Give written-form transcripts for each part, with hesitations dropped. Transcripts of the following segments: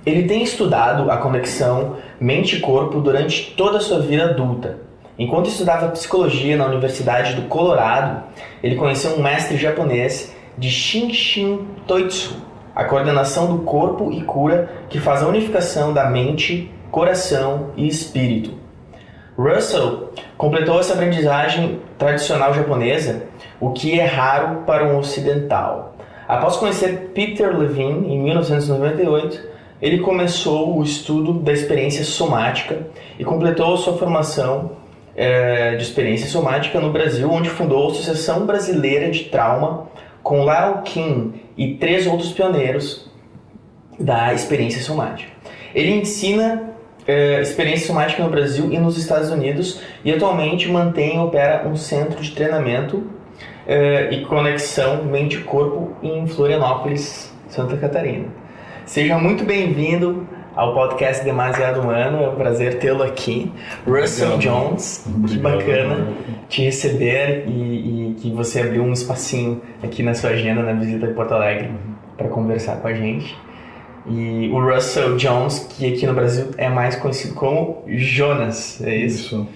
Ele tem estudado a conexão mente-corpo durante toda a sua vida adulta. Enquanto estudava psicologia na Universidade do Colorado, ele conheceu um mestre japonês de Shinshin Toitsu, a coordenação do corpo e cura que faz a unificação da mente, coração e espírito. Russell completou essa aprendizagem tradicional japonesa, o que é raro para um ocidental. Após conhecer Peter Levine em 1998, ele começou o estudo da experiência somática e completou sua formação de experiência somática no Brasil, onde fundou a Associação Brasileira de Trauma com Lao Kim e 3 outros pioneiros da experiência somática. Ele ensina experiência somática no Brasil e nos Estados Unidos e atualmente mantém e opera um centro de treinamento e conexão mente-corpo em Florianópolis, Santa Catarina. Seja muito bem-vindo ao podcast Demasiado Humano, é um prazer tê-lo aqui. Russell Jones, que bacana te receber e que você abriu um espacinho aqui na sua agenda na visita de Porto Alegre para conversar com a gente. E o Russell Jones, que aqui no Brasil é mais conhecido como Jonas, é isso?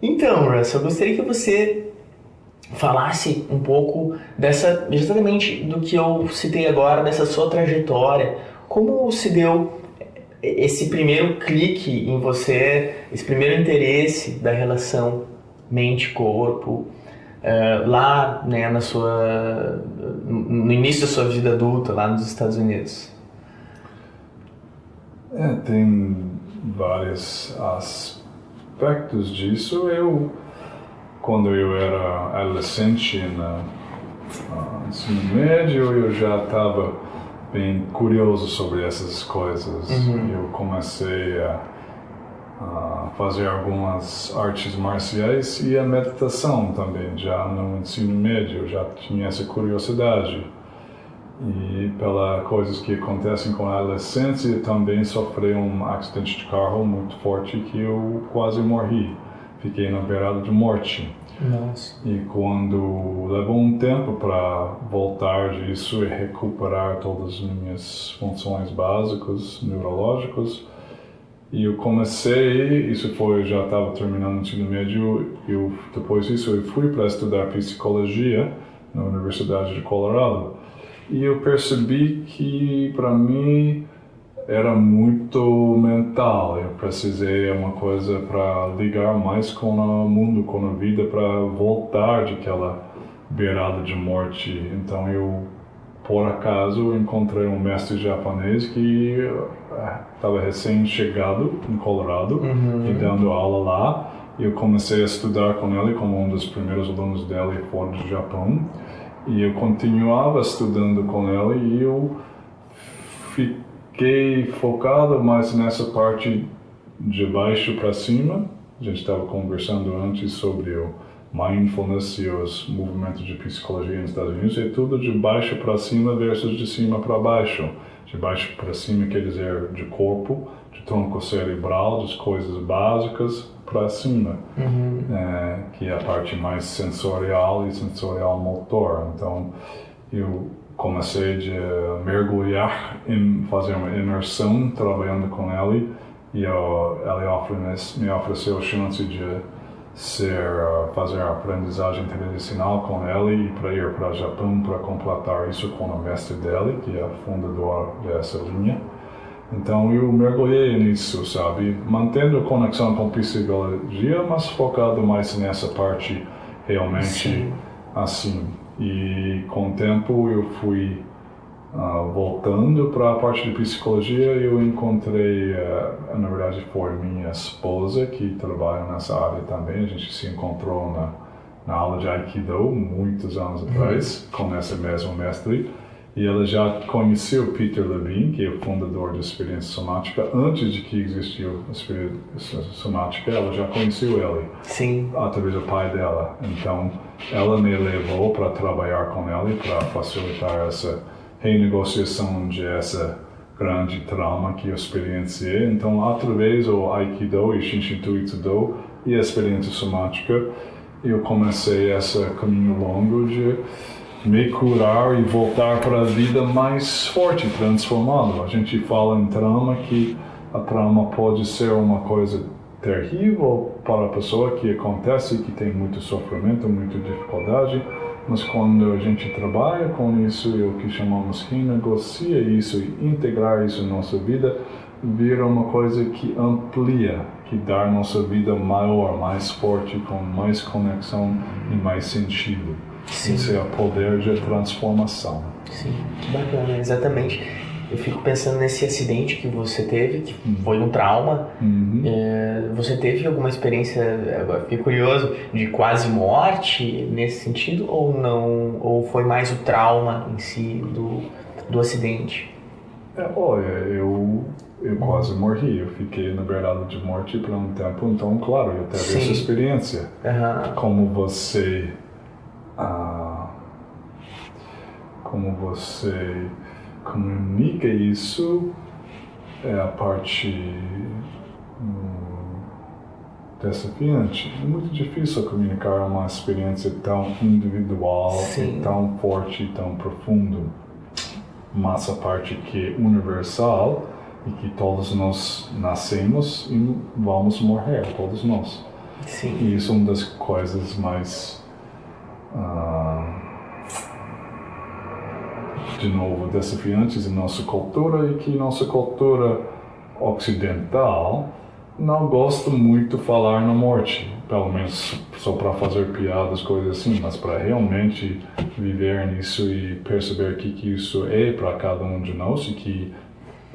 Então, Russell, eu gostaria que você falasse um pouco exatamente do que eu citei agora, dessa sua trajetória. Como se deu esse primeiro clique em você, esse primeiro interesse da relação mente-corpo, lá, né, no início da sua vida adulta, lá nos Estados Unidos? Tem vários aspectos disso. Quando eu era adolescente no ensino médio, eu já estava bem curioso sobre essas coisas. Eu comecei a fazer algumas artes marciais e a meditação também, já no ensino médio, eu já tinha essa curiosidade. E pelas coisas que acontecem com a adolescência, eu também sofri um acidente de carro muito forte que eu quase morri. Fiquei na beirada de morte. Nossa. E quando levou um tempo para voltar disso e recuperar todas as minhas funções básicas, neurológicas, e eu comecei, já estava terminando o ensino médio, depois disso eu fui para estudar psicologia na Universidade de Colorado, e eu percebi que para mim era muito mental. Eu precisei uma coisa para ligar mais com o mundo, com a vida, para voltar daquela beirada de morte. Então eu, por acaso, encontrei um mestre japonês que estava recém-chegado em Colorado e dando aula lá. Eu comecei a estudar com ele como um dos primeiros alunos dele fora do Japão. E eu continuava estudando com ele e eu fiquei focado mais nessa parte de baixo para cima. A gente estava conversando antes sobre o mindfulness e os movimentos de psicologia nos Estados Unidos. É tudo de baixo para cima versus de cima para baixo. De baixo para cima quer dizer de corpo, de tronco cerebral, das coisas básicas para cima, que é a parte mais sensorial e sensorial motor. Então eu comecei a mergulhar em fazer uma imersão trabalhando com ele, e ele me ofereceu a chance de fazer a aprendizagem tradicional com ele e para ir para o Japão para completar isso com o mestre dele, que é fundador dessa linha. Então eu mergulhei nisso, sabe, mantendo a conexão com psicologia, mas focado mais nessa parte realmente assim. E com o tempo eu fui voltando para a parte de psicologia. Eu encontrei, na verdade foi minha esposa que trabalha nessa área também. A gente se encontrou na aula de Aikido muitos anos atrás com esse mesmo mestre. E ela já conheceu Peter Levine, que é o fundador da experiência somática. Antes de que existiu a experiência somática, ela já conheceu ele. Sim. Através do pai dela. Então, ela me levou para trabalhar com ele, para facilitar essa renegociação de essa grande trauma que eu experienciei. Então, através do Aikido e Shinshin Toitsu Do e a experiência somática, eu comecei esse caminho longo de me curar e voltar para a vida mais forte, transformado. A gente fala em trauma que a trauma pode ser uma coisa terrível para a pessoa que acontece, que tem muito sofrimento, muita dificuldade, mas quando a gente trabalha com isso, e o que chamamos renegocia isso e integrar isso na nossa vida, vira uma coisa que amplia, que dá a nossa vida maior, mais forte, com mais conexão e mais sentido. Sim. Esse é o poder de transformação. Sim, que bacana, exatamente. Eu fico pensando nesse acidente que você teve, que foi um trauma. Você teve alguma experiência, agora fiquei curioso, de quase morte nesse sentido ou não? Ou foi mais o trauma em si do acidente? Olha, eu quase morri. Eu fiquei na beirada de morte por um tempo, então, claro, eu tive essa experiência. Como você comunica isso é a parte desafiante. É muito difícil comunicar uma experiência tão individual, tão forte, tão profundo, mas a parte que é universal e que todos nós nascemos e vamos morrer, todos nós. Sim. E isso é uma das coisas mais de novo, desafiantes em nossa cultura e que nossa cultura ocidental não gosta muito de falar na morte, pelo menos só para fazer piadas, coisas assim, mas para realmente viver nisso e perceber que isso é para cada um de nós e que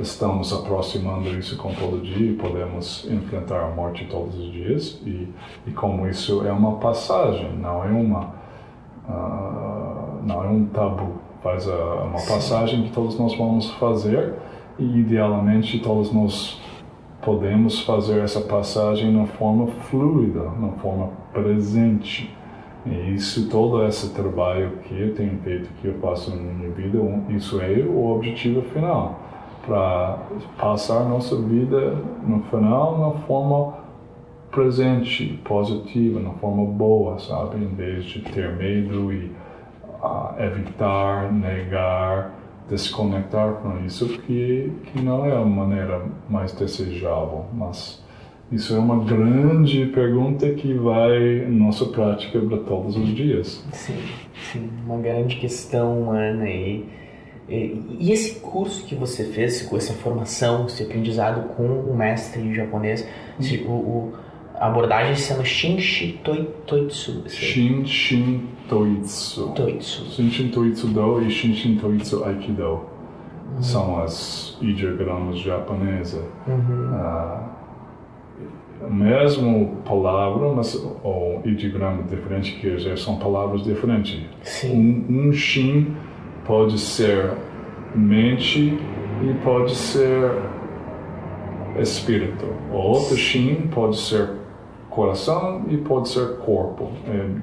estamos aproximando isso com todo dia e podemos enfrentar a morte todos os dias e como isso é uma passagem, não é um tabu. Faz uma passagem que todos nós vamos fazer e idealmente todos nós podemos fazer essa passagem na forma fluida, na forma presente. E isso, todo esse trabalho que eu tenho feito, que eu faço na minha vida, isso é o objetivo final, para passar nossa vida no final na forma presente, positiva, na forma boa, sabe? Em vez de ter medo e evitar, negar, desconectar com isso, que não é a maneira mais desejável, mas isso é uma grande pergunta que vai em nossa prática para todos os dias. Sim, uma grande questão humana. E esse curso que você fez, com essa formação, esse aprendizado com o mestre japonês, a abordagem se chama Shinshin Toitsu. Shinshin Toitsu. Shinshin Toitsu Do e Shinshin Toitsu Aikido. São as ideogramas japonesas. Mesmo palavra, mas o ideograma diferente, quer dizer, são palavras diferentes. Um Shin pode ser mente e pode ser espírito. O outro Shin pode ser coração e pode ser corpo,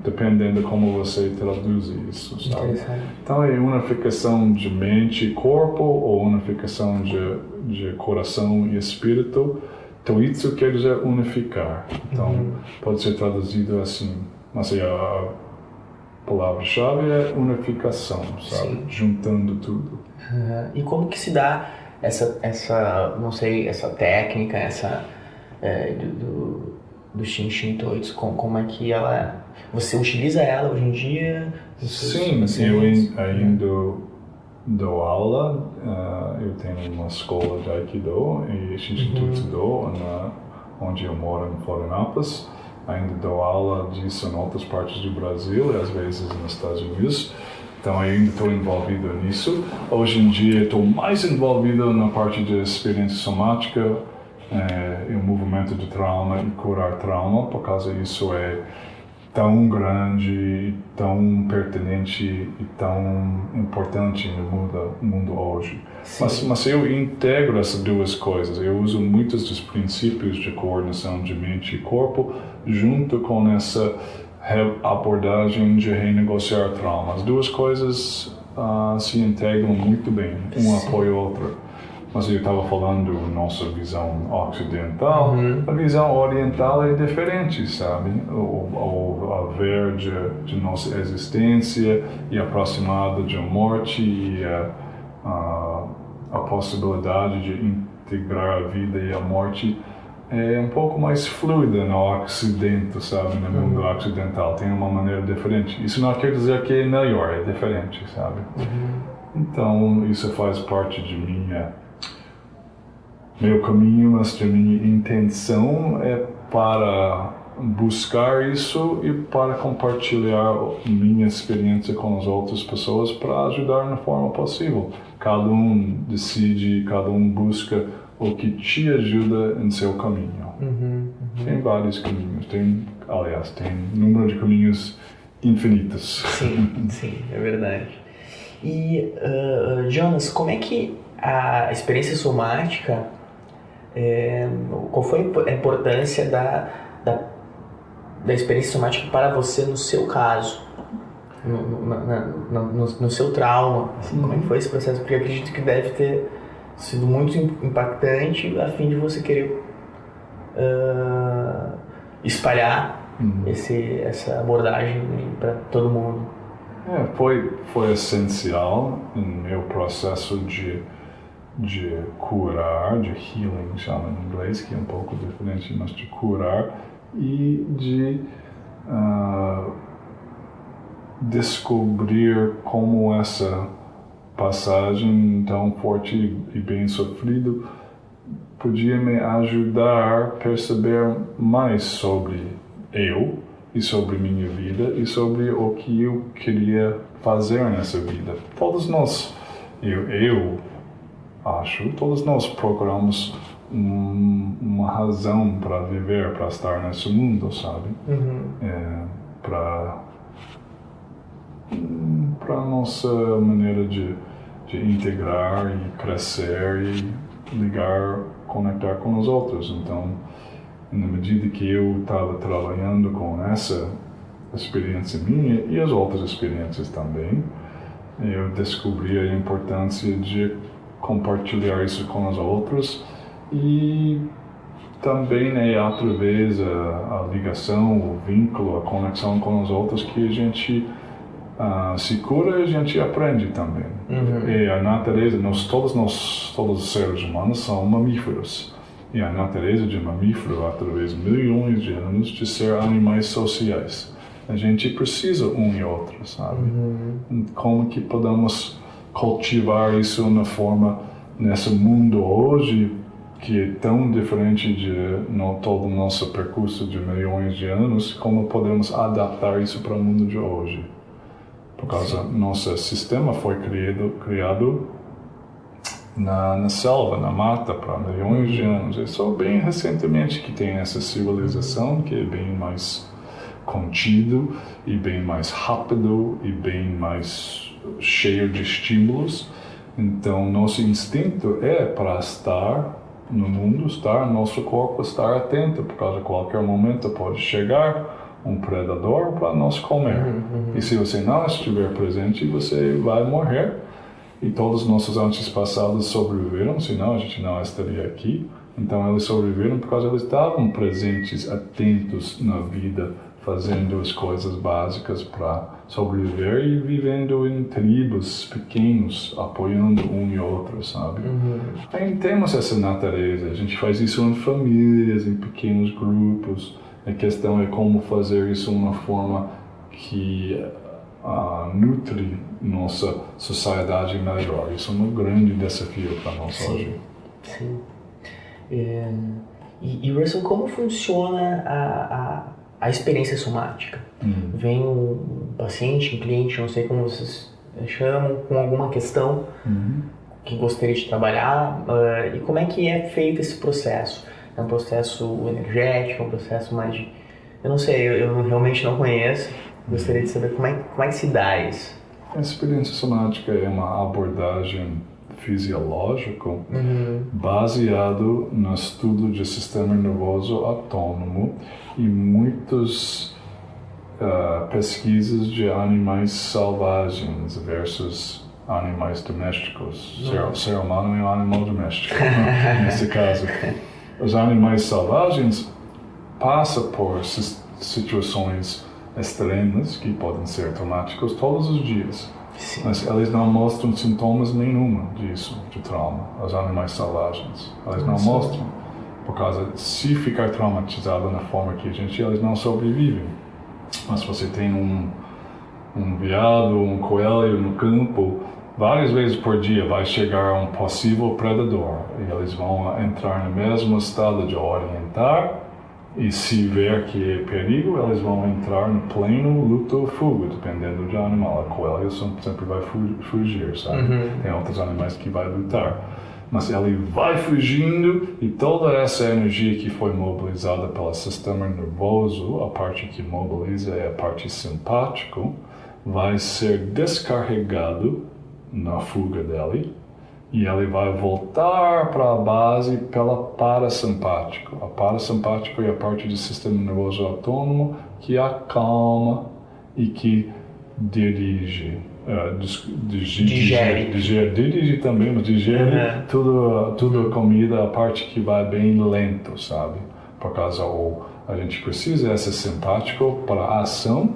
dependendo de como você traduz isso, sabe? Então é unificação de mente e corpo ou unificação de coração e espírito. Toitsu quer dizer unificar, então pode ser traduzido assim, mas a palavra-chave é unificação, sabe? Juntando tudo. E como que se dá essa não sei, essa técnica, do Shinshin Toitsu, como é que você utiliza ela hoje em dia? Sim, eu ainda dou aula, eu tenho uma escola de Aikido e Shinshin Toitsu Do, onde eu moro em Florianópolis. Ainda dou aula disso em outras partes do Brasil e às vezes nos Estados Unidos. Então ainda estou envolvido nisso. Hoje em dia estou mais envolvido na parte de experiência somática, e o movimento de trauma e curar trauma, por causa isso é tão grande, tão pertinente e tão importante no mundo hoje. Mas eu integro essas duas coisas. Eu uso muitos dos princípios de coordenação de mente e corpo junto com essa abordagem de renegociar trauma. As duas coisas se integram muito bem, um apoia o outro. Mas eu estava falando nossa visão ocidental, a visão oriental é diferente, sabe? O ver de nossa existência e aproximado de uma morte e a possibilidade de integrar a vida e a morte é um pouco mais fluida no Ocidente, sabe? No mundo ocidental. Tem uma maneira diferente. Isso não quer dizer que é melhor, é diferente, sabe? Então, isso faz parte de meu caminho, mas de minha intenção é para buscar isso e para compartilhar minha experiência com as outras pessoas para ajudar na forma possível. Cada um decide, cada um busca o que te ajuda em seu caminho. Tem vários caminhos, tem número de caminhos infinitos. Sim, é verdade. E, Jonas, como é que a experiência somática, qual foi a importância da experiência somática para você no seu caso, no seu trauma? Assim, como é que foi esse processo? Porque eu acredito que deve ter sido muito impactante a fim de você querer espalhar essa abordagem para todo mundo. Foi essencial no meu processo de curar, de healing, chama em inglês, que é um pouco diferente, mas de curar e de descobrir como essa passagem tão forte e bem sofrido podia me ajudar a perceber mais sobre eu e sobre minha vida e sobre o que eu queria fazer nessa vida. Todos nós, eu acho, todos nós procuramos uma razão para viver, para estar nesse mundo, sabe? Para nossa maneira de integrar e crescer e ligar, conectar com os outros. Então, na medida que eu estava trabalhando com essa experiência minha e as outras experiências também, eu descobri a importância de compartilhar isso com os outros e também é através a ligação, o vínculo, a conexão com os outros que a gente se cura e a gente aprende também. E a natureza, todos os seres humanos são mamíferos. E a natureza de mamífero, através de milhões de anos, de ser animais sociais. A gente precisa um e outro, sabe? Como que podemos cultivar isso na forma, nesse mundo hoje, que é tão diferente de todo o nosso percurso de milhões de anos, como podemos adaptar isso para o mundo de hoje? Por causa nosso sistema foi criado na selva, na mata, para milhões de anos. É só bem recentemente que tem essa civilização que é bem mais contido e bem mais rápido e bem mais cheio de estímulos. Então, nosso instinto é para estar no mundo, nosso corpo estar atento, por causa de qualquer momento pode chegar um predador para nos comer. E se você não estiver presente, você vai morrer. E todos os nossos antepassados sobreviveram, senão a gente não estaria aqui. Então eles sobreviveram por causa eles estavam presentes, atentos na vida, fazendo as coisas básicas para sobreviver e vivendo em tribos pequenos, apoiando um e outro, sabe? Aí temos essa natureza, a gente faz isso em famílias, em pequenos grupos. A questão é como fazer isso de uma forma que nutre nossa sociedade melhor. Isso é um grande desafio para nós hoje. Sim. E Russell, como funciona a experiência somática? Vem um paciente, um cliente, não sei como vocês chamam, com alguma questão que gostaria de trabalhar, e como é que é feito esse processo? É um processo energético, é um processo mais de... Eu não sei, eu realmente não conheço. Gostaria de saber como é que se dá isso. A experiência somática é uma abordagem fisiológica baseado no estudo de sistema nervoso autônomo e muitas pesquisas de animais selvagens versus animais domésticos. Ser humano é um animal doméstico, nesse caso. Os animais selvagens passam por situações extremas que podem ser traumáticos todos os dias. Sim. Mas eles não mostram sintomas nenhum disso, de trauma. Os animais selvagens, eles não mostram. Por causa, se ficar traumatizado na forma que a gente, eles não sobrevivem. Mas se você tem um veado, um coelho no campo, várias vezes por dia vai chegar um possível predador. E eles vão entrar no mesmo estado de orientar. E se ver que é perigo, eles vão entrar no pleno luta ou fuga, dependendo do animal. A coelho sempre vai fugir, sabe? Tem outros animais que vai lutar. Mas ele vai fugindo e toda essa energia que foi mobilizada pelo sistema nervoso, a parte que mobiliza é a parte simpática, vai ser descarregado na fuga dele. E ele vai voltar para a base pela parasimpático. A parasimpático é a parte do sistema nervoso autônomo que acalma e que dirige. Dirige também, mas digere tudo a comida, a parte que vai bem lento, sabe? Por causa a gente precisa desse simpático para a ação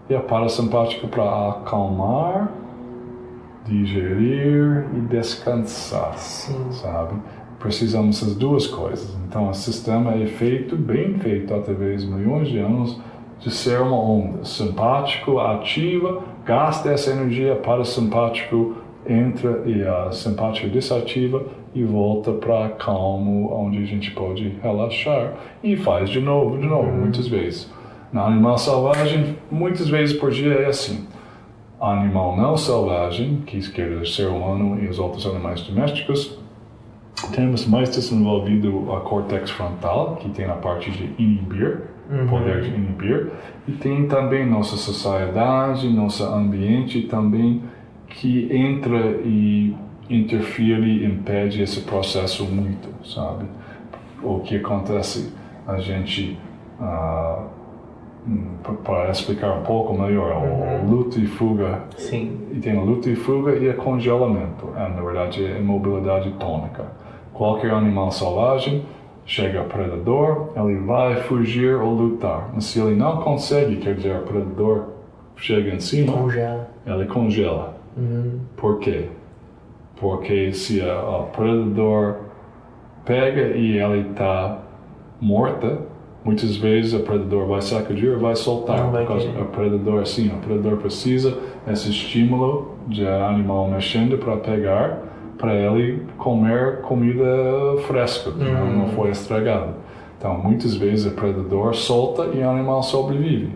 e a parasimpático para acalmar, digerir e descansar, sabe? Precisamos das duas coisas. Então, o sistema é bem feito, através de milhões de anos, de ser uma onda. Simpático ativa, gasta essa energia, parasimpático entra e a simpática desativa e volta para calmo, onde a gente pode relaxar e faz de novo, muitas vezes. No animal selvagem, muitas vezes por dia é assim. Animal não selvagem, que quer dizer ser humano e os outros animais domésticos, temos mais desenvolvido a córtex frontal, que tem a parte de inibir, poder de inibir, e tem também nossa sociedade, nosso ambiente também, que entra e interfere, impede esse processo muito, sabe? O que acontece, a gente... para explicar um pouco melhor, o luta e fuga. Sim. E tem a luta e fuga e a congelamento. Na verdade, é imobilidade tônica. Qualquer animal selvagem chega ao predador, ele vai fugir ou lutar. Mas se ele não consegue, quer dizer, o predador chega em cima, ele congela. Por quê? Porque se o predador pega e ele está morta, muitas vezes o predador vai sacudir ou vai soltar, porque o predador precisa desse estímulo de animal mexendo para pegar, para ele comer comida fresca, que não foi estragada. Então, muitas vezes o predador solta e o animal sobrevive.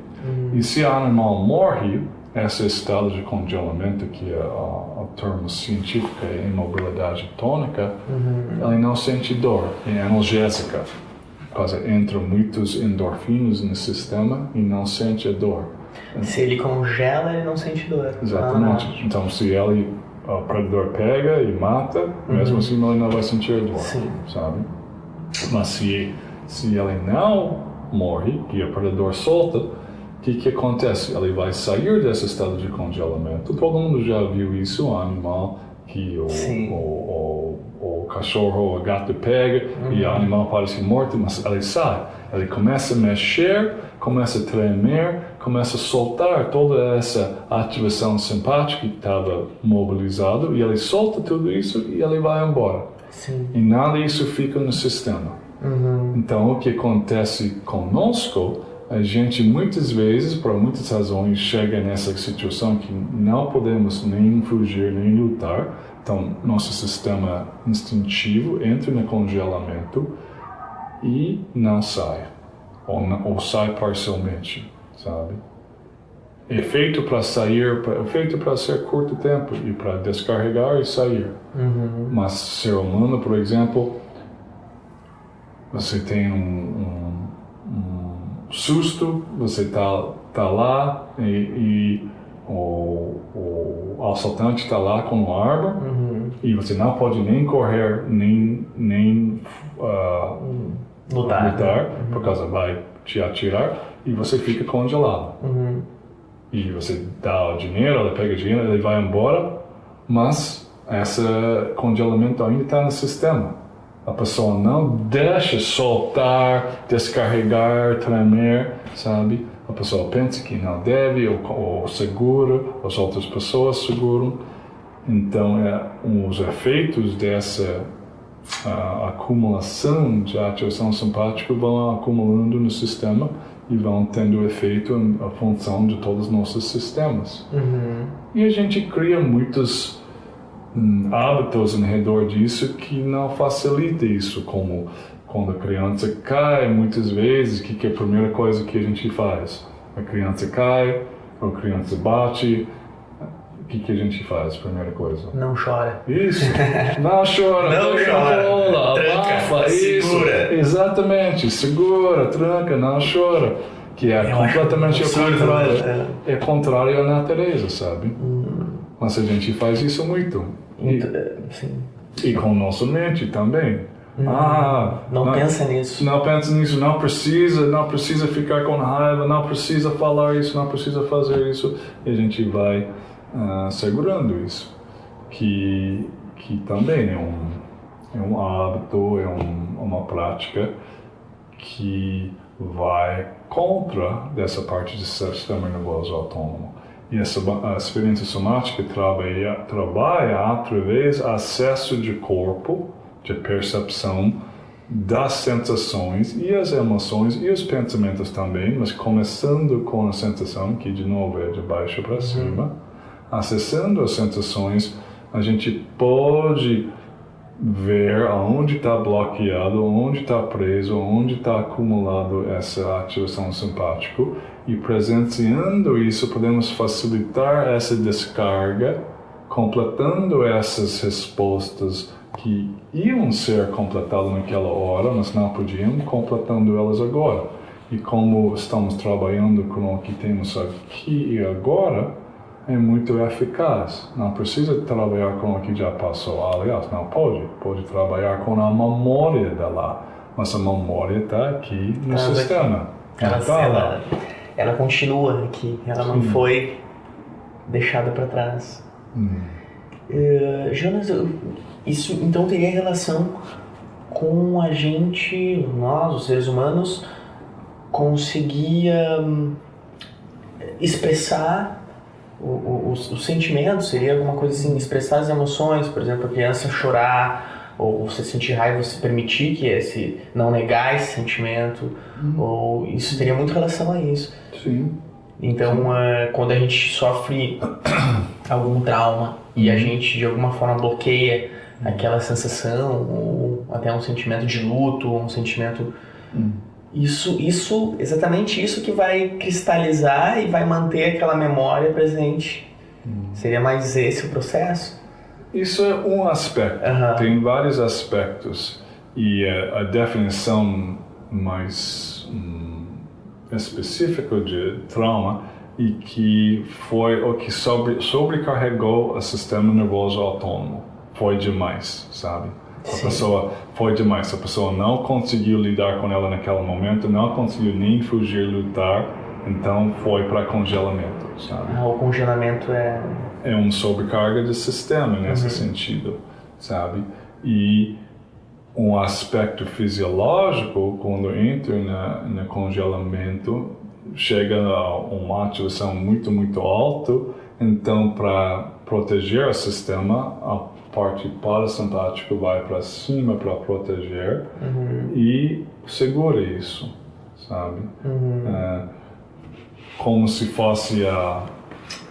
E se o animal morre, esse estado de congelamento, que o termo científico é imobilidade tônica, ele não sente dor, é analgésica. Por causa entram muitos endorfinos no sistema e não sente a dor. Se ele congela, ele não sente dor. Exatamente. Então, se o predador pega e mata, mesmo assim ele não vai sentir a dor, sabe? Mas se ele não morre e o predador solta, o que acontece? Ele vai sair desse estado de congelamento. Todo mundo já viu isso, o animal que o cachorro ou o gato pega e o animal parece morto, mas ele sai. Ele começa a mexer, começa a tremer, começa a soltar toda essa ativação simpática que estava mobilizado e ele solta tudo isso e ele vai embora. E nada disso fica no sistema. Então, o que acontece conosco, a gente muitas vezes, por muitas razões, chega nessa situação que não podemos nem fugir, nem lutar. Então, nosso sistema instintivo entra no congelamento e não sai. Ou sai parcialmente, sabe? É feito para sair, é feito para ser curto tempo e para descarregar e sair. Mas ser humano, por exemplo, você tem um susto, você tá lá e o assaltante está lá com uma arma e você não pode nem correr nem lutar por causa vai te atirar e você fica congelado. E você dá o dinheiro, ele pega o dinheiro, ele vai embora, mas esse congelamento ainda está no sistema. A pessoa não deixa soltar, descarregar, tremer, sabe? A pessoa pensa que não deve, ou segura, as outras pessoas seguram. Então, os efeitos dessa acumulação de ativação simpática vão acumulando no sistema e vão tendo efeito na função de todos os nossos sistemas. E a gente cria muitos hábitos ao redor disso que não facilita isso, como quando a criança cai, muitas vezes, que é a primeira coisa que a gente faz? A criança cai, ou a criança bate, o que a gente faz, primeira coisa? Não chora. Isso, não chora, não chora, cola, tranca, abafa, segura. Isso. Exatamente, segura, tranca, não chora. Que é completamente o contrário. É contrário à natureza, sabe? Mas a gente faz isso muito. E com nossa mente também. Não pensa nisso. Não pensa nisso, não precisa ficar com raiva, não precisa falar isso, não precisa fazer isso. E a gente vai segurando isso. Que também é um hábito, é uma prática que vai contra dessa parte do sistema nervoso autônomo. E a experiência somática trabalha através do acesso de corpo, de percepção das sensações e as emoções e os pensamentos também, mas começando com a sensação, que de novo é de baixo para cima. Acessando as sensações, a gente pode ver aonde está bloqueado, onde está preso, onde está acumulado essa ativação simpática, e presenciando isso podemos facilitar essa descarga, completando essas respostas que iam ser completadas naquela hora, mas não podiam, completando elas agora. E como estamos trabalhando com o que temos aqui e agora, é muito eficaz. Não precisa trabalhar com o que já passou. Aliás, não pode trabalhar com a memória de lá, mas a memória está aqui no sistema. Ela continua aqui, ela não foi deixada para trás. Jonas, isso então teria relação com a gente, nós, os seres humanos, conseguia expressar os sentimentos, seria alguma coisa assim, expressar as emoções, por exemplo, a criança chorar, ou você sentir raiva, você permitir que não negar esse sentimento, ou isso teria muito relação a isso. Sim. Então, quando a gente sofre algum trauma e a gente de alguma forma bloqueia aquela sensação, ou até um sentimento de luto, um sentimento... Exatamente isso que vai cristalizar e vai manter aquela memória presente. Seria mais esse o processo? Isso é um aspecto. Tem vários aspectos. E a definição mais específica de trauma e que foi o que sobrecarregou o sistema nervoso autônomo. Foi demais, sabe? A pessoa foi demais, a pessoa não conseguiu lidar com ela naquele momento, não conseguiu nem fugir, lutar, então foi para congelamento, sabe? O congelamento é uma sobrecarga de sistema nesse sentido, sabe? E um aspecto fisiológico, quando entra no congelamento, chega a uma ativação muito, muito alta, então para proteger o sistema, a parte parasimpática vai para cima para proteger e segura isso, sabe? Como se fosse a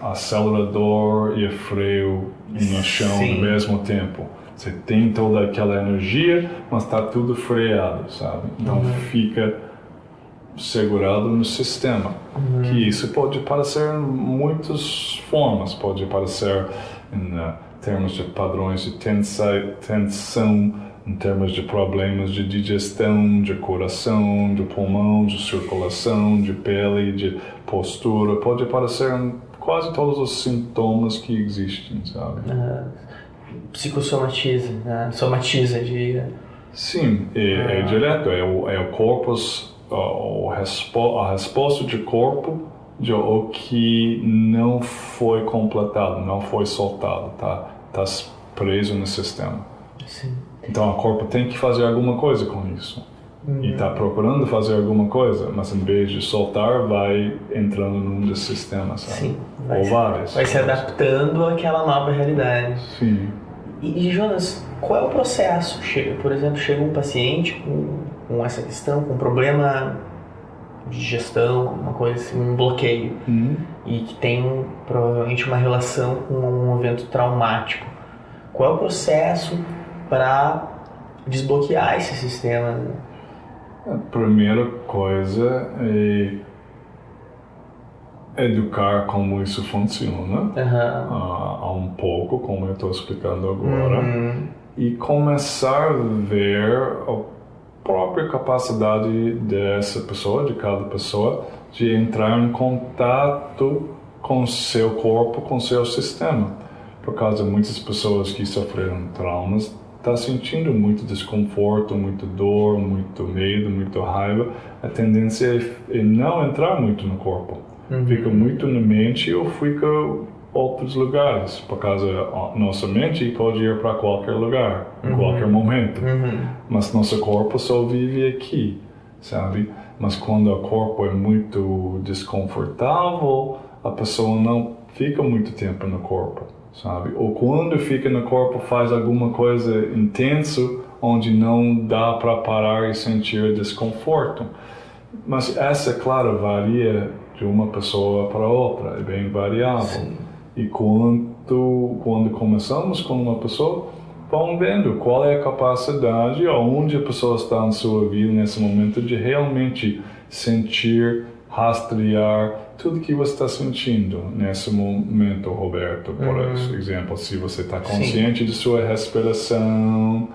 acelerador e o freio no chão ao mesmo tempo. Você tem toda aquela energia, mas está tudo freado, sabe? Então fica segurado no sistema. Que isso pode parecer em muitas formas, pode parecer em termos de padrões de tensão, em termos de problemas de digestão, de coração, de pulmão, de circulação, de pele, de postura. Pode aparecer em quase todos os sintomas que existem, sabe? Psicossomatiza, né? Somatiza, diria. Sim, é direto, é o corpo, a resposta de corpo de o que não foi completado, não foi soltado, tá? está preso no sistema. Sim. Então o corpo tem que fazer alguma coisa com isso. E está procurando fazer alguma coisa, mas em vez de soltar, vai entrando num dos sistemas, sabe? Sim, ou vários. Vai se adaptando àquela nova realidade. Sim. E Jonas, qual é o processo? Por exemplo, chega um paciente com essa questão, com um problema de gestão, uma coisa assim, um bloqueio, e que tem provavelmente uma relação com um evento traumático. Qual é o processo para desbloquear esse sistema? A primeira coisa é educar como isso funciona, um pouco, como eu estou explicando agora, e começar a ver a própria capacidade dessa pessoa, de cada pessoa, de entrar em contato com seu corpo, com seu sistema. Por causa de muitas pessoas que sofreram traumas, está sentindo muito desconforto, muito dor, muito medo, muito raiva. A tendência é não entrar muito no corpo. Fica muito na mente ou fica em outros lugares. Por causa da nossa mente pode ir para qualquer lugar, em qualquer momento. Mas nosso corpo só vive aqui, sabe? Mas quando o corpo é muito desconfortável, a pessoa não fica muito tempo no corpo, sabe? Ou quando fica no corpo faz alguma coisa intenso onde não dá para parar e sentir desconforto. Mas essa, claro, varia de uma pessoa para outra, é bem variável. Sim. E quando começamos com uma pessoa, vamos vendo qual é a capacidade, onde a pessoa está na sua vida nesse momento de realmente sentir, rastrear tudo que você está sentindo nesse momento, Roberto. Por exemplo, se você está consciente de sua respiração,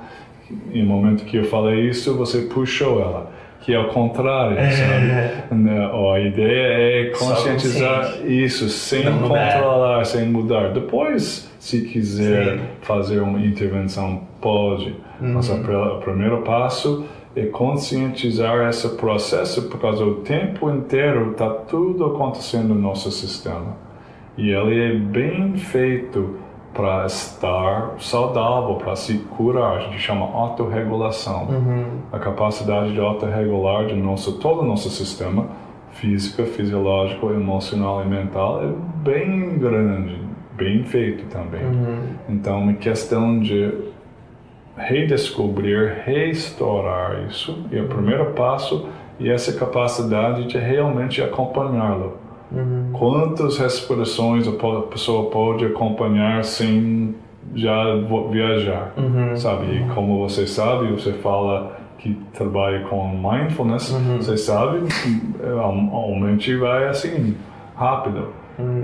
e no momento que eu falei isso, você puxou ela. Que é o contrário, sabe? A ideia é conscientizar isso, sem controlar, sem mudar. Depois, se quiser fazer uma intervenção, pode. Mas o primeiro passo é conscientizar esse processo, por causa do tempo inteiro está tudo acontecendo no nosso sistema. E ele é bem feito para estar saudável, para se curar. A gente chama autorregulação. A capacidade de autorregular de todo o nosso sistema, físico, fisiológico, emocional e mental, é bem grande, bem feito também. Então, é uma questão de redescobrir, restaurar isso, e o primeiro passo é essa capacidade de realmente acompanhá-lo. Quantas respirações a pessoa pode acompanhar sem já viajar, sabe? E como você sabe, você fala que trabalha com mindfulness, você sabe, a mente vai assim, rápido.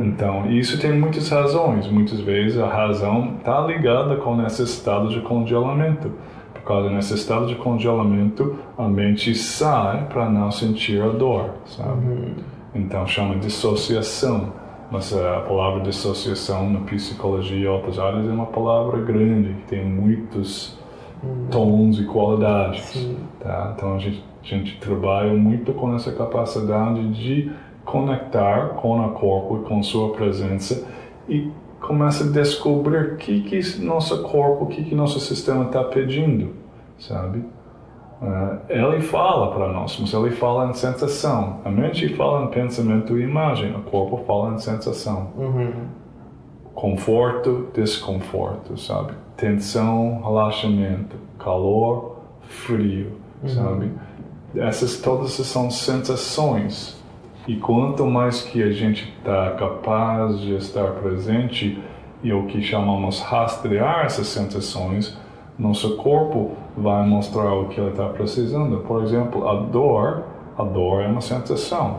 Então, isso tem muitas razões. Muitas vezes a razão está ligada com esse estado de congelamento. Por causa desse estado de congelamento, a mente sai para não sentir a dor, sabe? Então chama dissociação, mas a palavra dissociação na psicologia e outras áreas é uma palavra grande, que tem muitos tons e qualidades. Tá? Então a gente trabalha muito com essa capacidade de conectar com o corpo e com sua presença e começa a descobrir o que nosso corpo, o que nosso sistema está pedindo, sabe? Ele fala para nós, mas ele fala em sensação. A mente fala em pensamento e imagem, o corpo fala em sensação. Conforto, desconforto, sabe? Tensão, relaxamento, calor, frio, sabe? Todas essas são sensações. E quanto mais que a gente está capaz de estar presente e o que chamamos rastrear essas sensações, nosso corpo vai mostrar o que ele está precisando. Por exemplo, a dor é uma sensação.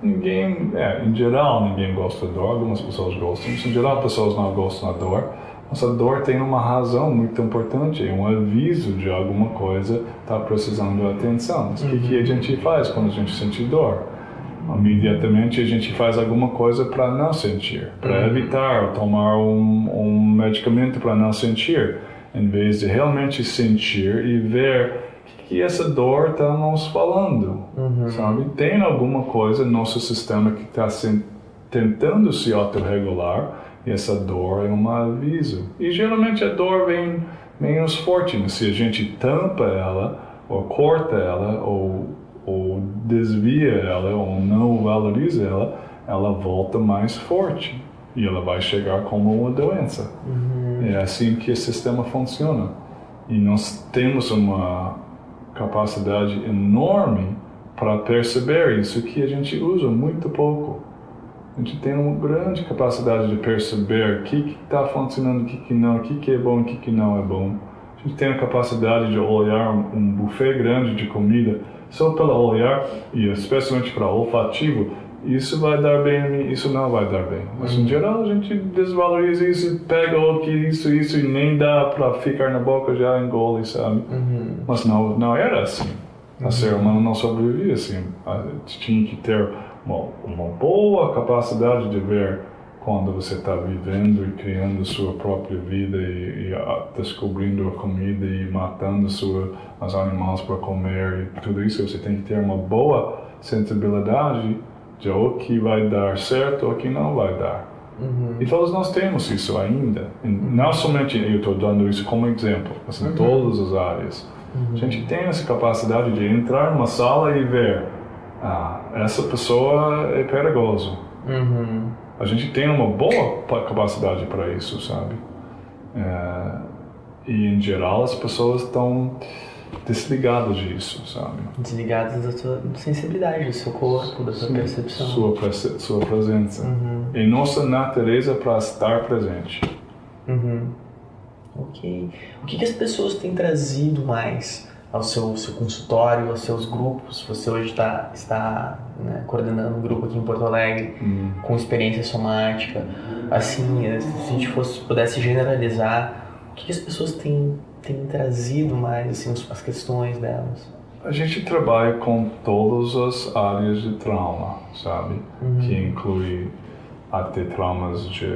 Em geral, ninguém gosta da dor, algumas pessoas gostam, mas em geral, pessoas não gostam da dor. Mas a dor tem uma razão muito importante, é um aviso de alguma coisa está precisando de atenção. Mas o que a gente faz quando a gente sente dor? Imediatamente a gente faz alguma coisa para não sentir, para evitar, ou tomar um medicamento para não sentir, em vez de realmente sentir e ver o que essa dor está nos falando, sabe? Tem alguma coisa no nosso sistema que está tentando se autorregular E essa dor é um aviso. E geralmente a dor vem menos forte, né? Se a gente tampa ela, ou corta ela, ou desvia ela, ou não valoriza ela, ela volta mais forte. E ela vai chegar como uma doença. É assim que o sistema funciona. E nós temos uma capacidade enorme para perceber isso, que a gente usa muito pouco. A gente tem uma grande capacidade de perceber o que está funcionando, o que não, o que é bom, o que não é bom. A gente tem a capacidade de olhar um buffet grande de comida só pelo olhar, e especialmente para olfativo, isso vai dar bem, isso não vai dar bem. Mas em geral a gente desvaloriza isso, pega isso e nem dá para ficar na boca, já engole, sabe? Mas não era assim. O ser humano não sobrevivia assim. A gente tinha que ter uma boa capacidade de ver quando você está vivendo e criando sua própria vida e descobrindo a comida e matando os animais para comer e tudo isso. Você tem que ter uma boa sensibilidade de o que vai dar certo ou o que não vai dar. E todos nós temos isso ainda. E não somente eu estou dando isso como exemplo, mas em todas as áreas. A gente tem essa capacidade de entrar numa sala e ver, essa pessoa é perigosa. A gente tem uma boa capacidade para isso, sabe? E em geral as pessoas estão desligadas disso, sabe? Desligadas da sua sensibilidade, do seu corpo, da sua percepção. Sua presença. E nossa natureza para estar presente. Ok. O que as pessoas têm trazido mais ao seu consultório, aos seus grupos? Você hoje está né, coordenando um grupo aqui em Porto Alegre com experiência somática. Assim, se a gente pudesse generalizar, o que as pessoas têm trazido mais, assim, as questões delas? A gente trabalha com todas as áreas de trauma, sabe? Que inclui até traumas de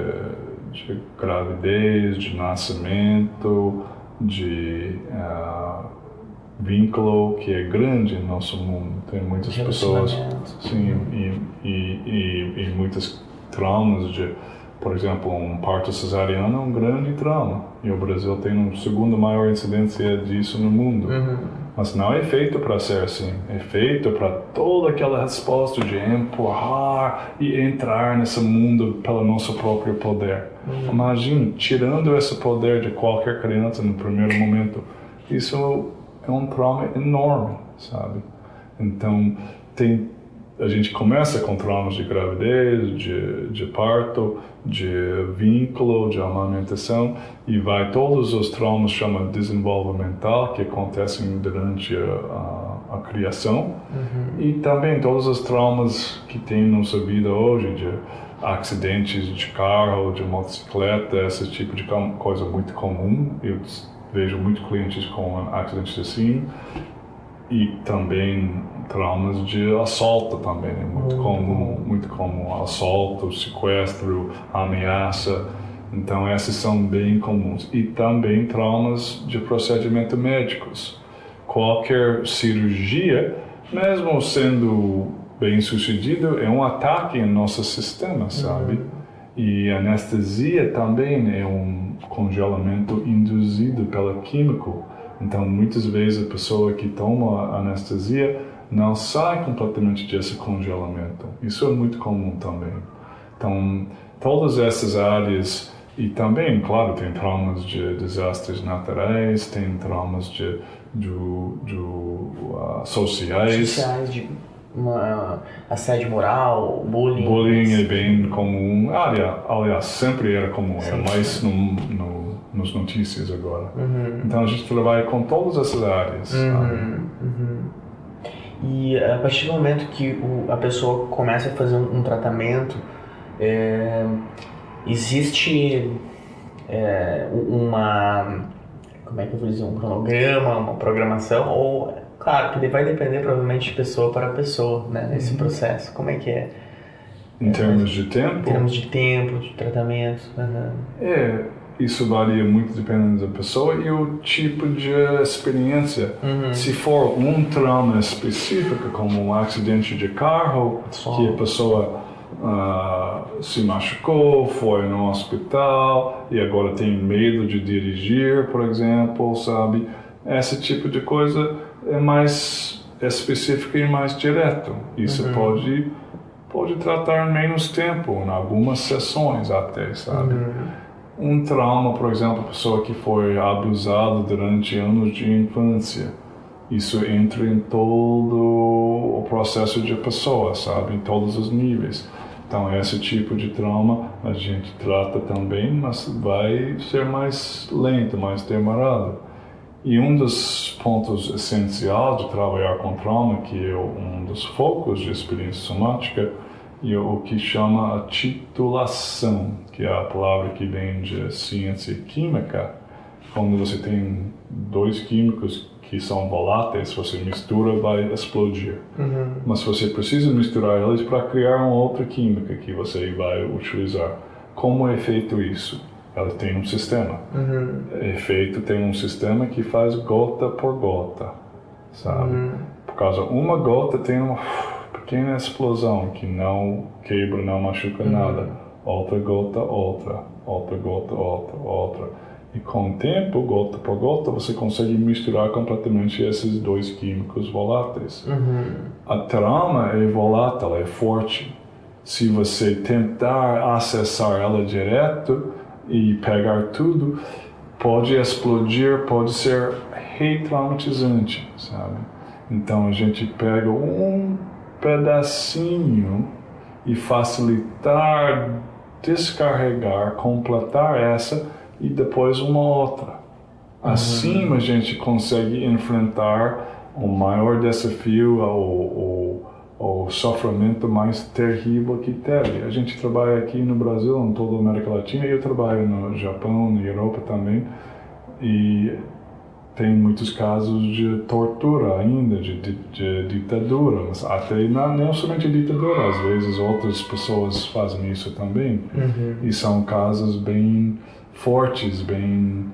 gravidez, de nascimento, de vínculo, que é grande no nosso mundo. Tem muitas pessoas, sim, e muitos traumas de, por exemplo, um parto cesariano é um grande trauma. E o Brasil tem uma segunda maior incidência disso no mundo. Mas não é feito para ser assim. É feito para toda aquela resposta de empurrar e entrar nesse mundo pelo nosso próprio poder. Imagine, tirando esse poder de qualquer criança no primeiro momento, isso é um trauma enorme, sabe? Então, a gente começa com traumas de gravidez, de parto, de vínculo, de amamentação, e vai todos os traumas chama desenvolvimental que acontecem durante a criação, e também todos os traumas que tem na nossa vida hoje, de acidentes de carro, de motocicleta, esse tipo de coisa muito comum. Eu vejo muitos clientes com acidentes assim, e também traumas de assalto também, é muito comum, assalto, sequestro, ameaça. Então esses são bem comuns. E também traumas de procedimento médicos. Qualquer cirurgia, mesmo sendo bem sucedido, é um ataque no nosso sistema, sabe? E anestesia também é um congelamento induzido pelo químico. Então, muitas vezes a pessoa que toma anestesia não sai completamente desse congelamento. Isso é muito comum também. Então, todas essas áreas, e também, claro, tem traumas de desastres naturais, tem traumas sociais. De assédio moral, bullying. Bullying é bem comum. Aliás, sempre era comum, é mais nas notícias agora. Então a gente trabalha com todas essas áreas. E a partir do momento que a pessoa começa a fazer um tratamento, existe como é que eu vou dizer, um cronograma, uma programação, ou, claro, que vai depender provavelmente de pessoa para pessoa, né, nesse processo. Como é que é? Em termos de tempo? Em termos de tempo, de tratamento. Isso varia muito dependendo da pessoa e o tipo de experiência. Se for um trauma específico, como um acidente de carro, que a pessoa se machucou, foi no hospital e agora tem medo de dirigir, por exemplo, sabe? Esse tipo de coisa é mais específico e mais direto. Isso pode tratar em menos tempo, em algumas sessões até, sabe? Um trauma, por exemplo, pessoa que foi abusada durante anos de infância, isso entra em todo o processo de pessoa, sabe? Em todos os níveis. Então, esse tipo de trauma a gente trata também, mas vai ser mais lento, mais demorado. E um dos pontos essenciais de trabalhar com trauma, que é um dos focos de experiência somática, é o que chama a titulação, que é a palavra que vem de ciência química. Quando você tem dois químicos que são voláteis, se você mistura, vai explodir. Mas você precisa misturar eles para criar uma outra química que você vai utilizar. Como é feito isso? Ela tem um sistema. Efeito tem um sistema que faz gota por gota, sabe? Por causa uma gota tem uma pequena explosão que não quebra, não machuca nada. Outra gota, outra. Outra gota, outra. E com o tempo, gota por gota, você consegue misturar completamente esses dois químicos voláteis. A trauma é volátil, é forte. Se você tentar acessar ela direto e pegar tudo, pode explodir, pode ser re-traumatizante, sabe? Então a gente pega um pedacinho e facilitar, descarregar, completar essa e depois uma outra. Assim a gente consegue enfrentar o maior desafio, o sofrimento mais terrível que teve. A gente trabalha aqui no Brasil, em toda a América Latina, e eu trabalho no Japão, na Europa também, e tem muitos casos de tortura ainda, de ditadura, mas até não somente ditadura, às vezes outras pessoas fazem isso também, e são casos bem fortes, bem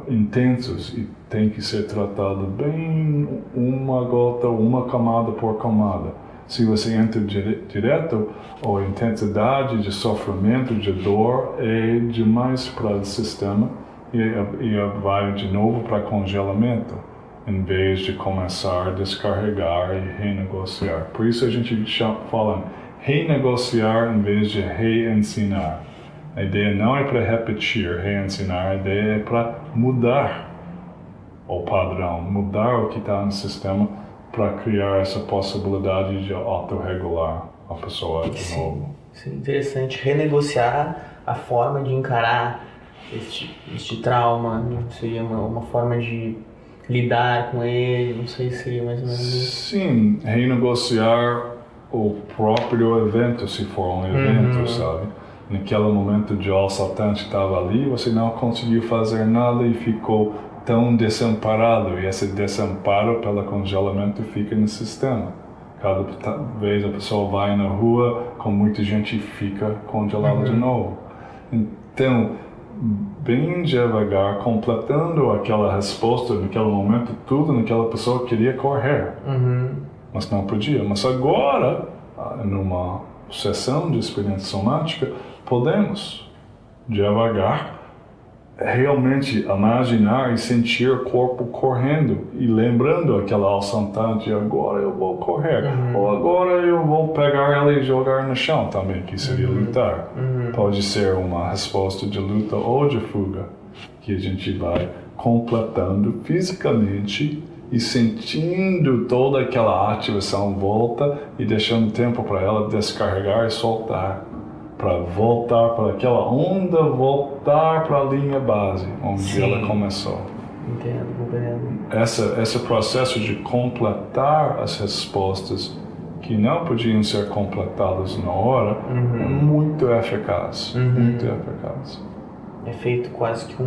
intensos, e tem que ser tratado bem uma gota, uma camada por camada. Se você entra direto, a intensidade de sofrimento, de dor é demais para o sistema e vai de novo para congelamento, em vez de começar a descarregar e renegociar. Por isso a gente fala renegociar em vez de reensinar. A ideia não é para repetir, reensinar, a ideia é para mudar o padrão, mudar o que está no sistema para criar essa possibilidade de autorregular a pessoa de novo. Sim, interessante. Renegociar a forma de encarar este trauma, seria uma forma de lidar com ele, não sei se seria mais ou menos isso. Sim, renegociar o próprio evento, se for um evento, sabe? Naquele momento de o assaltante estava ali, você não conseguiu fazer nada e ficou tão desamparado, e esse desamparo pelo congelamento fica no sistema. Cada vez a pessoa vai na rua com muita gente e fica congelado de novo. Então, bem devagar, completando aquela resposta naquele momento, tudo naquela pessoa queria correr, mas não podia. Mas agora, numa sessão de experiência somática, podemos devagar realmente imaginar e sentir o corpo correndo e lembrando aquela assaltante, agora eu vou correr, ou agora eu vou pegar ela e jogar no chão também, que seria lutar. Pode ser uma resposta de luta ou de fuga, que a gente vai completando fisicamente e sentindo toda aquela ativação volta e deixando tempo para ela descarregar e soltar, para voltar para aquela onda, voltar para a linha base, onde ela começou. Entendo. Esse processo de completar as respostas que não podiam ser completadas na hora é muito eficaz, muito eficaz. É feito quase que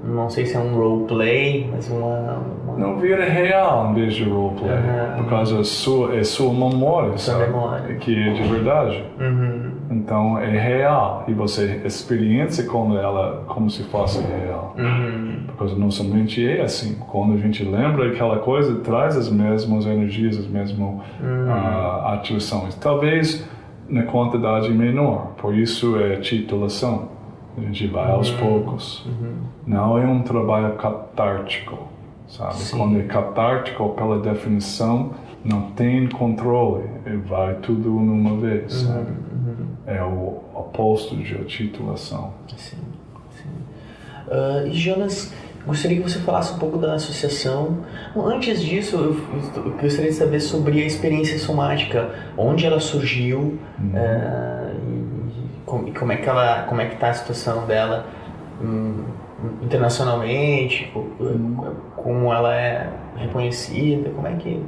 não sei se é um roleplay, mas uma... Não vira real em vez de roleplay, por causa é sua memória, sabe? Memória. Que é de verdade. Então é real e você experiência com ela como se fosse real. Porque nossa mente é assim. Quando a gente lembra aquela coisa, traz as mesmas energias, as mesmas ativações. Talvez na quantidade menor, por isso é titulação. A gente vai aos poucos. Não é um trabalho catártico, sabe? Sim. Quando é catártico, pela definição, não tem controle. Vai tudo numa vez, sabe? É o oposto de titulação. Sim. E Jonas, gostaria que você falasse um pouco da associação. Antes disso, eu gostaria de saber sobre a experiência somática, onde ela surgiu, e como é que está a situação dela internacionalmente, como ela é reconhecida, como é que...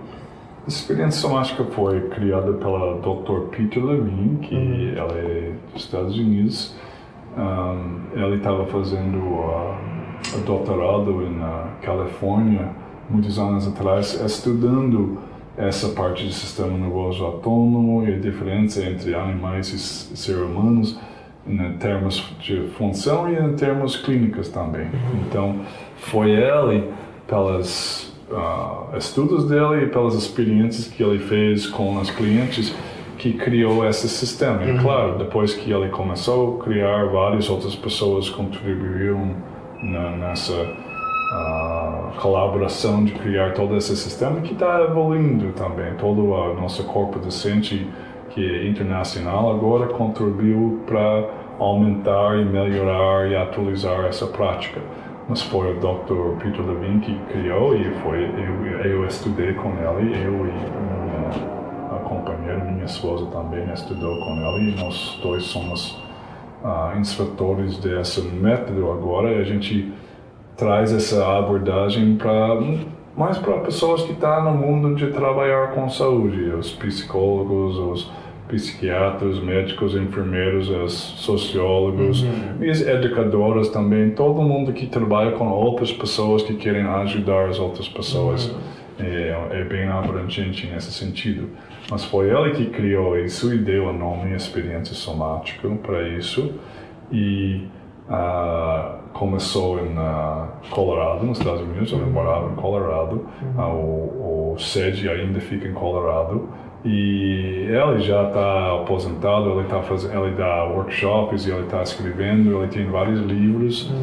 A experiência somática foi criada pela Dr. Peter Levine, que ela é dos Estados Unidos. Ele estava fazendo o doutorado na Califórnia muitos anos atrás, estudando essa parte do sistema nervoso autônomo e a diferença entre animais e seres humanos em termos de função e em termos clínicos também. Então, foi ele, pelos estudos dele e pelas experiências que ele fez com os clientes, que criou esse sistema. E claro, depois que ele começou a criar, várias outras pessoas contribuíram nessa colaboração de criar todo esse sistema que está evoluindo também. Todo o nosso corpo docente, que é internacional, agora contribuiu para aumentar e melhorar e atualizar essa prática. Mas foi o Dr. Peter Levine que criou e eu estudei com ele, eu e a companheira, minha esposa também estudou com ele, e nós dois somos instrutores desse método agora. A gente traz essa abordagem mais para pessoas que estão no mundo de trabalhar com saúde, os psicólogos, os psiquiatras, médicos, enfermeiros, os sociólogos, e as educadoras também, todo mundo que trabalha com outras pessoas que querem ajudar as outras pessoas. É bem abrangente nesse sentido. Mas foi ele que criou isso e deu o nome Experiência Somática para isso. E começou em Colorado, nos Estados Unidos. Ele morava em Colorado. O sede ainda fica em Colorado. E ele já está aposentado, ele dá workshops e ele está escrevendo, ele tem vários livros,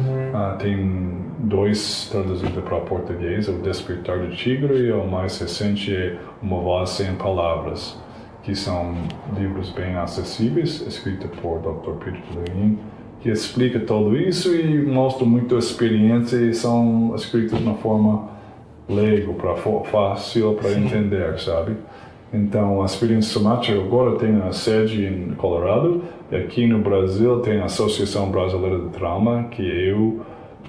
tem 2 traduzidos para português, O Despertar do Tigre, e o mais recente é Uma Voz Sem Palavras, que são livros bem acessíveis, escritos por Dr. Peter Levine, que explica tudo isso e mostra muito a experiência, e são escritos na forma leigo, fácil para entender, sabe? Então, a experiência somática agora tem a sede em Colorado, e aqui no Brasil tem a Associação Brasileira de Trauma, que eu,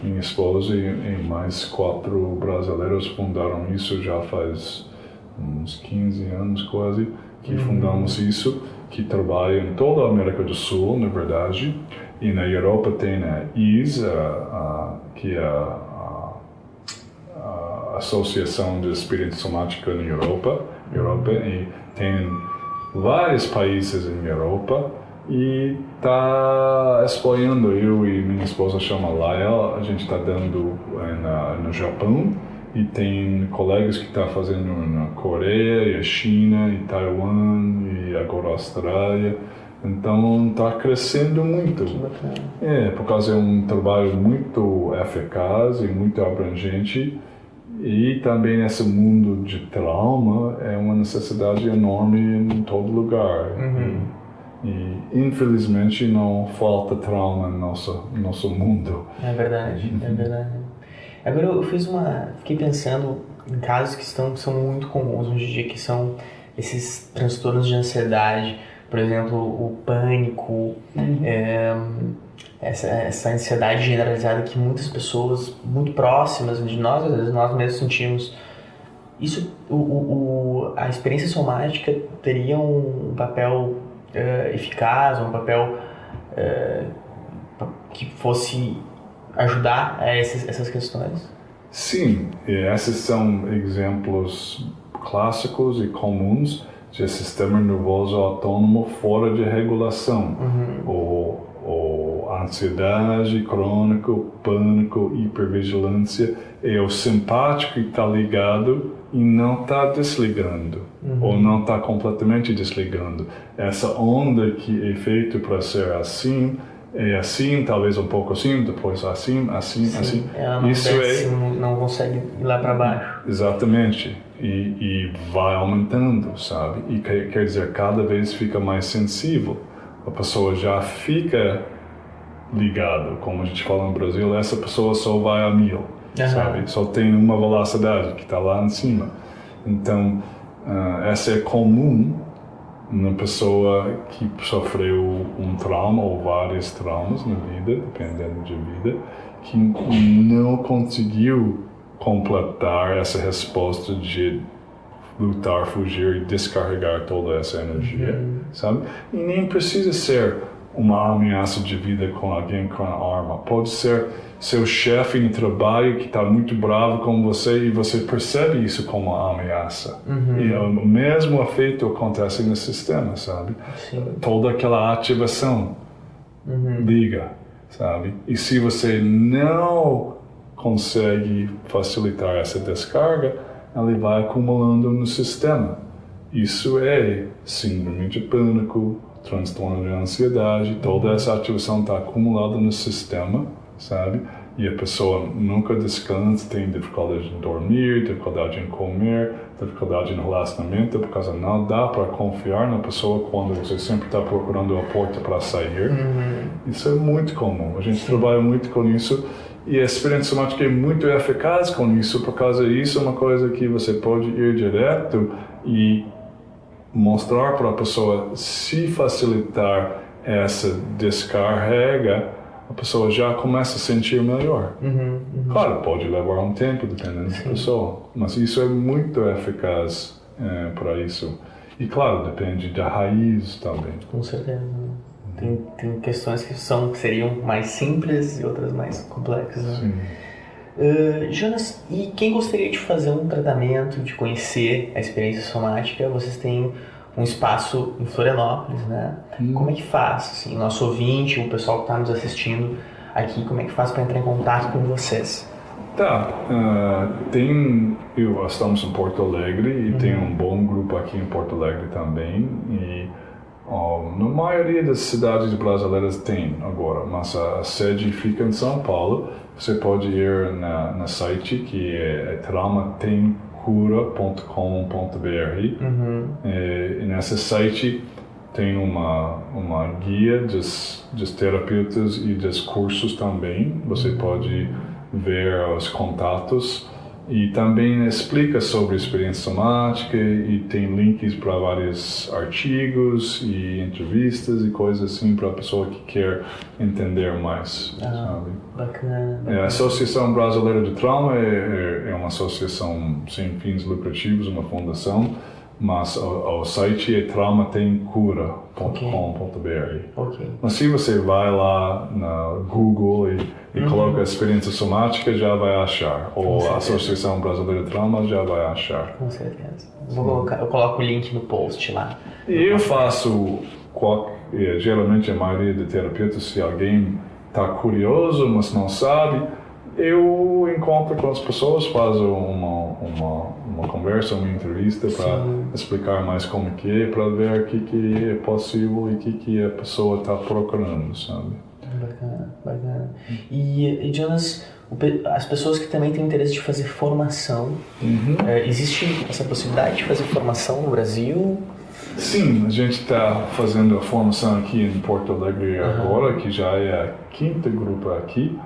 minha esposa e mais 4 brasileiros fundaram isso já faz uns 15 anos quase, que fundamos isso, que trabalha em toda a América do Sul, na verdade, e na Europa tem a IS, que é a Associação de Experiência Somática na Europa, e tem vários países em Europa, e está espalhando. Eu e minha esposa chama Laia, a gente está dando no Japão, e tem colegas que estão fazendo na Coreia, e a China, e Taiwan, e agora a Austrália. Então está crescendo muito. Por causa é um trabalho muito eficaz e muito abrangente. E também nesse mundo de trauma é uma necessidade enorme em todo lugar. E infelizmente não falta trauma no nosso mundo. É verdade, é verdade. Agora eu fiquei pensando em casos que são muito comuns hoje em dia, que são esses transtornos de ansiedade, por exemplo, o pânico, essa ansiedade generalizada que muitas pessoas muito próximas de nós, às vezes nós mesmos sentimos. Isso, a experiência somática teria um papel eficaz, um papel que fosse ajudar essas questões? Sim, e esses são exemplos clássicos e comuns de sistema nervoso autônomo fora de regulação. O ansiedade crônica, pânico, hipervigilância, é o simpático que está ligado e não está desligando, ou não está completamente desligando. Essa onda que é feita para ser assim, é assim, talvez um pouco assim, depois assim. Ela não Isso desce, não consegue ir lá para baixo. Exatamente. E vai aumentando, sabe? E quer dizer, cada vez fica mais sensível. A pessoa já fica ligada, como a gente fala no Brasil, essa pessoa só vai a 1000, sabe? Só tem uma velocidade que está lá em cima. Então, essa é comum na pessoa que sofreu um trauma ou vários traumas na vida, dependendo de vida, que não conseguiu completar essa resposta de lutar, fugir e descarregar toda essa energia, sabe? E nem precisa ser uma ameaça de vida com alguém com a arma. Pode ser seu chefe no trabalho que está muito bravo com você e você percebe isso como uma ameaça. E o mesmo efeito acontece no sistema, sabe? Sim. Toda aquela ativação liga, sabe? E se você não consegue facilitar essa descarga, ela vai acumulando no sistema. Isso é síndrome de pânico, transtorno de ansiedade, toda essa ativação está acumulada no sistema, sabe? E a pessoa nunca descansa, tem dificuldade em dormir, dificuldade em comer, dificuldade no relacionamento, por causa não dá para confiar na pessoa quando você sempre está procurando a porta para sair. Isso é muito comum, a gente trabalha muito com isso e a experiência somática é muito eficaz com isso, por causa disso é uma coisa que você pode ir direto e mostrar para a pessoa, se facilitar essa descarrega, a pessoa já começa a sentir melhor. Claro, pode levar um tempo, dependendo da pessoa, mas isso é muito eficaz para isso. E claro, depende da raiz também. Com certeza. Tem questões que seriam mais simples e outras mais complexas. Né? Sim. Jonas, e quem gostaria de fazer um tratamento, de conhecer a experiência somática, vocês têm um espaço em Florianópolis, né? Como é que faz? Assim, nosso ouvinte, o pessoal que está nos assistindo aqui, como é que faz para entrar em contato com vocês? Nós estamos em Porto Alegre e tem um bom grupo aqui em Porto Alegre também. E na maioria das cidades brasileiras tem agora, mas a sede fica em São Paulo. Você pode ir na site que é traumatemcura.com.br e nesse site tem uma guia dos terapeutas e dos cursos também. Você pode ver os contatos e também explica sobre experiência somática e tem links para vários artigos e entrevistas e coisas assim para a pessoa que quer entender mais. Sabe? Bacana. A Associação Brasileira de Trauma é uma associação sem fins lucrativos, uma fundação, mas o site é traumatemcura.com.br. Mas se você vai lá na Google e coloca experiência somática, já vai achar. Ou a Associação Brasileira de Trauma já vai achar. Com certeza. Eu coloco o link no post lá. E eu faço, geralmente a maioria de terapeutas, se alguém está curioso, mas não sabe, eu encontro com as pessoas, faço uma conversa, uma entrevista para explicar mais como que é, para ver o que é possível e o que a pessoa está procurando, sabe? Bacana. E Jonas, as pessoas que também têm interesse de fazer formação, existe essa possibilidade de fazer formação no Brasil? Sim, a gente está fazendo a formação aqui em Porto Alegre agora, que já é a quinta grupo aqui.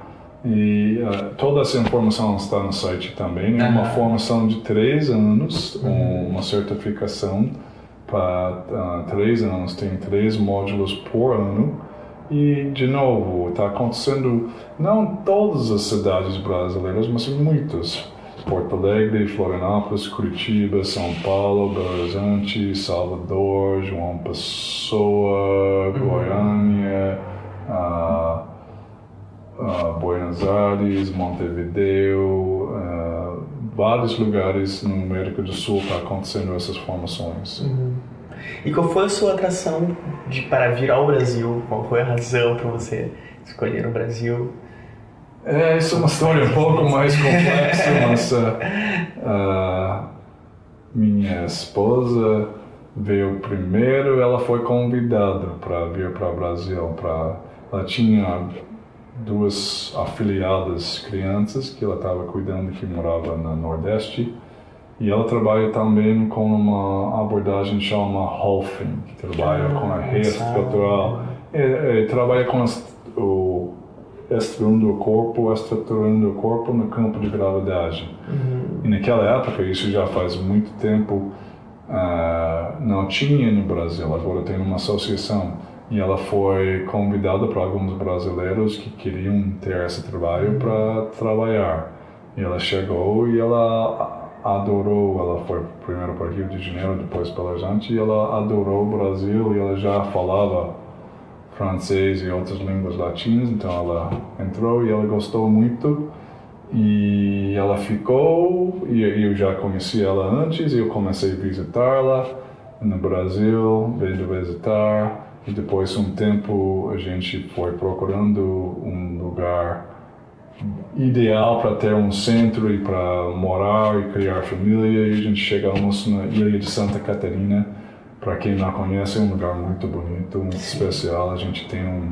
E toda essa informação está no site também. É uma formação de 3 anos, uma certificação para 3 anos. Tem 3 módulos por ano. E, de novo, está acontecendo não em todas as cidades brasileiras, mas em muitas. Porto Alegre, Florianópolis, Curitiba, São Paulo, Belo Horizonte, Salvador, João Pessoa, Goiânia, Buenos Buenos Aires, Montevideo, vários lugares no América do Sul está acontecendo essas formações. E qual foi a sua atração para vir ao Brasil? Qual foi a razão para você escolher o Brasil? Isso é uma história um pouco mais complexa, mas minha esposa veio primeiro, ela foi convidada para vir para o Brasil. Ela tinha 2 afiliadas crianças que ela estava cuidando, que morava no Nordeste. E ela trabalha também com uma abordagem que chama Holfing, que trabalha com a reestrutural. Trabalha com estruturando o corpo no campo de gravidade. E naquela época, isso já faz muito tempo, não tinha no Brasil, agora tem uma associação. E ela foi convidada para alguns brasileiros que queriam ter esse trabalho para trabalhar. E ela chegou e ela adorou, ela foi primeiro para Rio de Janeiro, depois para gente, e ela adorou o Brasil e ela já falava francês e outras línguas latinas, então ela entrou e ela gostou muito e ela ficou, e eu já conheci ela antes e eu comecei a visitá-la no Brasil, veio visitar, e depois um tempo a gente foi procurando um lugar ideal para ter um centro e para morar e criar família, e a gente chegamos na Ilha de Santa Catarina. Para quem não conhece, é um lugar muito bonito, muito especial. A gente tem um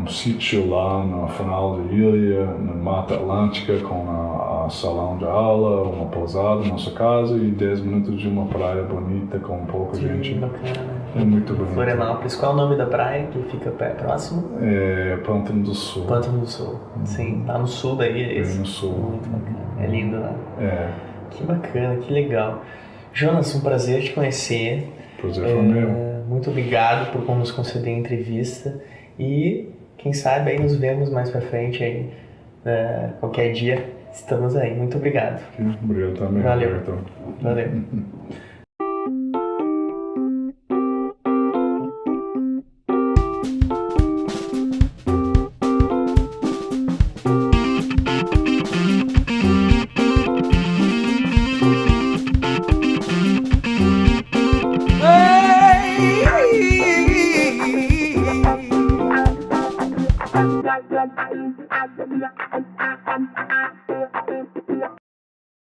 sítio lá no final da ilha, na Mata Atlântica, com a salão de aula, uma pousada, nossa casa, e 10 minutos de uma praia bonita com um pouco de gente. Bacana. É muito bonito. Florianópolis, qual é o nome da praia que fica próximo? Pântano do Sul. Pântano do Sul, sim, lá no sul da ilha. Bem no sul. Muito bacana, é lindo lá. Que bacana, que legal. Jonas, um prazer te conhecer. Prazer foi meu. Muito obrigado por nos conceder a entrevista e quem sabe aí nos vemos mais pra frente aí, qualquer dia estamos aí. Muito obrigado. Obrigado também. Valeu. Valeu. Hey!